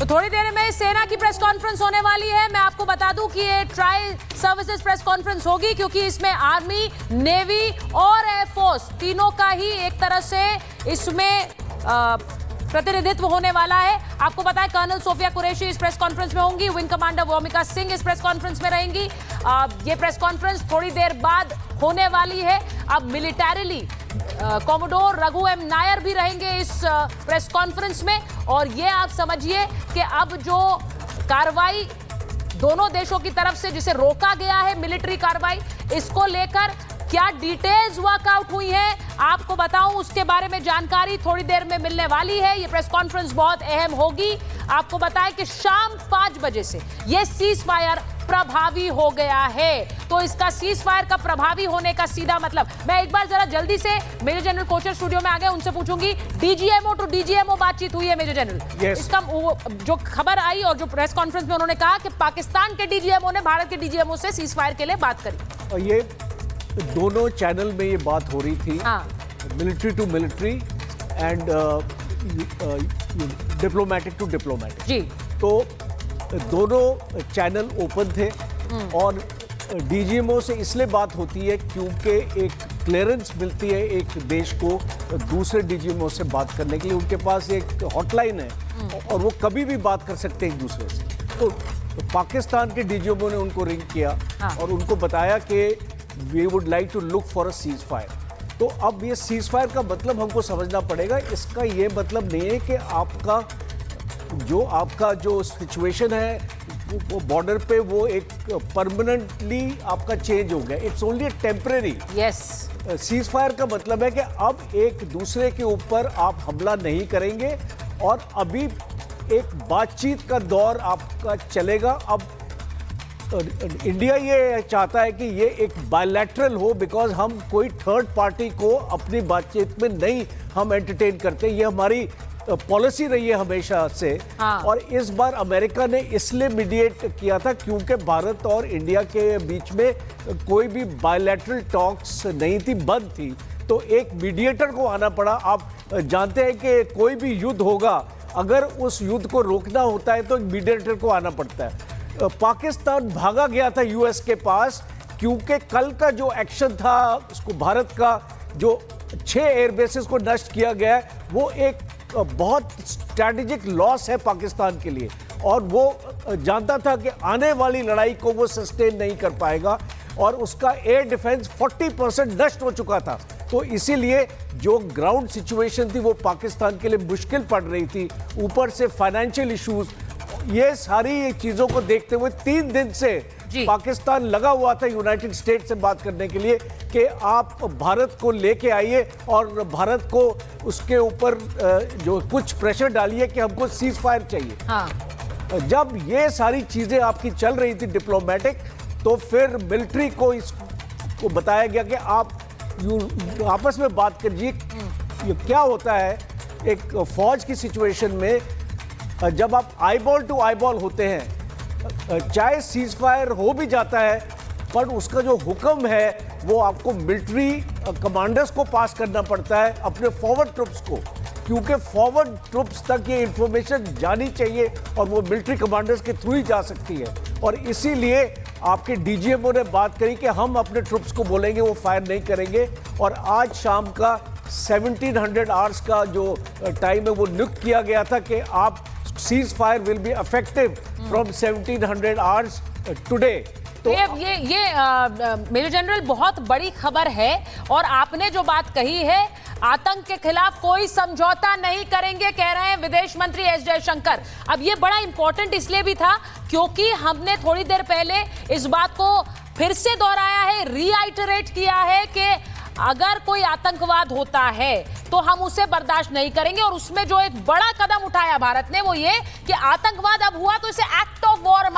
तो थोड़ी देर में सेना की प्रेस कॉन्फ्रेंस होने वाली है। मैं आपको बता दूं कि ये ट्राई सर्विसेज प्रेस कॉन्फ्रेंस होगी क्योंकि इसमें आर्मी, नेवी और एयरफोर्स तीनों का ही एक तरह से इसमें प्रतिनिधित्व होने वाला है। आपको पता है कर्नल सोफिया कुरैशी इस प्रेस कॉन्फ्रेंस में होंगी, विंग कमांडर वोमिका सिंह इस प्रेस कॉन्फ्रेंस में रहेंगी। ये प्रेस कॉन्फ्रेंस थोड़ी देर बाद होने वाली है। अब militarily commodore Raghu M Nair भी रहेंगे इस प्रेस कॉन्फ्रेंस में। और ये आप समझिए कि अब जो कार्रवाई दोनों देशों की तरफ से जिसे रोका गया है, मिलिट्री कार्रवाई, इसको लेकर क्या डिटेल्स वर्कआउट हुई है आपको बताऊं, उसके बारे में जानकारी थोड़ी देर में मिलने वाली है। ये प्रेस कॉन्फ्रेंस बहुत अहम होगी। आपको बताएं कि शाम 5 बजे से ये सीज फायर प्रभावी हो गया है। तो इसका सीज फायर का प्रभावी होने का सीधा मतलब, मैं एक बार जरा जल्दी से मेजर जनरल कोचर स्टूडियो में आ गए, उनसे पूछूंगी डीजीएमओ टू डीजीएमओ बातचीत हुई है मेजर जनरल? इसका जो खबर आई और जो प्रेस कॉन्फ्रेंस में उन्होंने कहा कि पाकिस्तान के डीजीएमओ ने भारत के डीजीएमओ से सीज फायर के लिए बात करी। और ये दोनों चैनल में ये बात हो रही थी, military to military and diplomatic to diplomatic जी। तो दोनों चैनल ओपन थे और डीजीएमओ से इसलिए बात होती है क्योंकि एक क्लियरेंस मिलती है एक देश को दूसरे डीजीएमओ से बात करने के लिए। उनके पास एक हॉटलाइन है और वो कभी भी बात कर सकते हैं एक दूसरे से। तो पाकिस्तान के डीजीएमओ ने उनको रिंग किया और उनको बताया कि we would like to look for a cease fire. तो अब ये सीज फायर का मतलब हमको समझना पड़ेगा। इसका ये मतलब नहीं है कि आपका जो सिचुएशन है वो बॉर्डर पे वो एक परमानेंटली आपका चेंज हो गया। It's only temporary. Yes, cease fire का मतलब है कि अब एक दूसरे के ऊपर आप हमला नहीं करेंगे और अभी एक बातचीत का दौर आपका चलेगा। अब इंडिया ये चाहता है कि ये एक बायलैटरल हो, बिकॉज हम कोई थर्ड पार्टी को अपनी बातचीत में नहीं हम एंटरटेन करते। ये हमारी पॉलिसी रही है हमेशा से। और इस बार अमेरिका ने इसलिए मीडिएट किया था क्योंकि भारत और इंडिया के बीच में कोई भी बायलैटरल टॉक्स नहीं थी, बंद थी। तो एक मीडिएटर को आना पड़ा। आप जानते हैं कि कोई भी युद्ध होगा, अगर उस युद्ध को रोकना होता है तो एक मीडिएटर को आना पड़ता है। पाकिस्तान भागा गया था यूएस के पास क्योंकि कल का जो एक्शन था उसको, भारत का जो 6 एयरबेसेस को नष्ट किया गया है, वो एक बहुत स्ट्रैटेजिक लॉस है पाकिस्तान के लिए। और वो जानता था कि आने वाली लड़ाई को वो सस्टेन नहीं कर पाएगा और उसका एयर डिफेंस 40% नष्ट हो चुका था। तो इसीलिए जो ग्राउंड सिचुएशन थी वो पाकिस्तान के लिए मुश्किल पड़ रही थी। ऊपर से फाइनेंशियल इश्यूज, ये सारी चीजों को देखते हुए 3 दिन से पाकिस्तान लगा हुआ था यूनाइटेड स्टेट्स से बात करने के लिए कि आप भारत को लेके आइए और भारत को उसके ऊपर जो कुछ प्रेशर डालिए कि हमको सीज फायर चाहिए। जब ये सारी चीजें आपकी चल रही थी डिप्लोमेटिक, तो फिर मिलिट्री को इसको बताया गया कि आप आपस में बात करिए। ये क्या होता है एक फौज की सिचुएशन में, जब आप आईबॉल टू आईबॉल होते हैं, चाहे सीज फायर हो भी जाता है, पर उसका जो हुक्म है वो आपको मिलिट्री कमांडर्स को पास करना पड़ता है, अपने फॉरवर्ड ट्रुप्स को, क्योंकि फॉरवर्ड ट्रुप्स तक ये इंफॉर्मेशन जानी चाहिए और वो मिलिट्री कमांडर्स के थ्रू ही जा सकती है। और इसीलिए आपके डीजीएमओ ने बात करी कि हम अपने ट्रुप्स को बोलेंगे वो फायर नहीं करेंगे। और आज शाम का 1700 आवर्स का जो टाइम है वो नियुक्त किया गया था कि आप cease fire will be effective from 1700 hours today. तो ये मेजर जनरल बहुत बड़ी खबर है। और आपने जो बात कही है, आतंक के खिलाफ कोई समझौता नहीं करेंगे, कह रहे हैं विदेश मंत्री एस जयशंकर। अब ये बड़ा इंपॉर्टेंट इसलिए भी था क्योंकि हमने थोड़ी देर पहले इस बात को फिर से दोहराया है, रीआइटरेट किया है कि अगर कोई आतंकवाद होता है तो हम उसे बर्दाश्त नहीं करेंगे। और उसमें जो एक बड़ा कदम उठाया भारत ने वो ये कि आतंकवाद अब हुआ तो इसे एक्ट ऑफ वॉर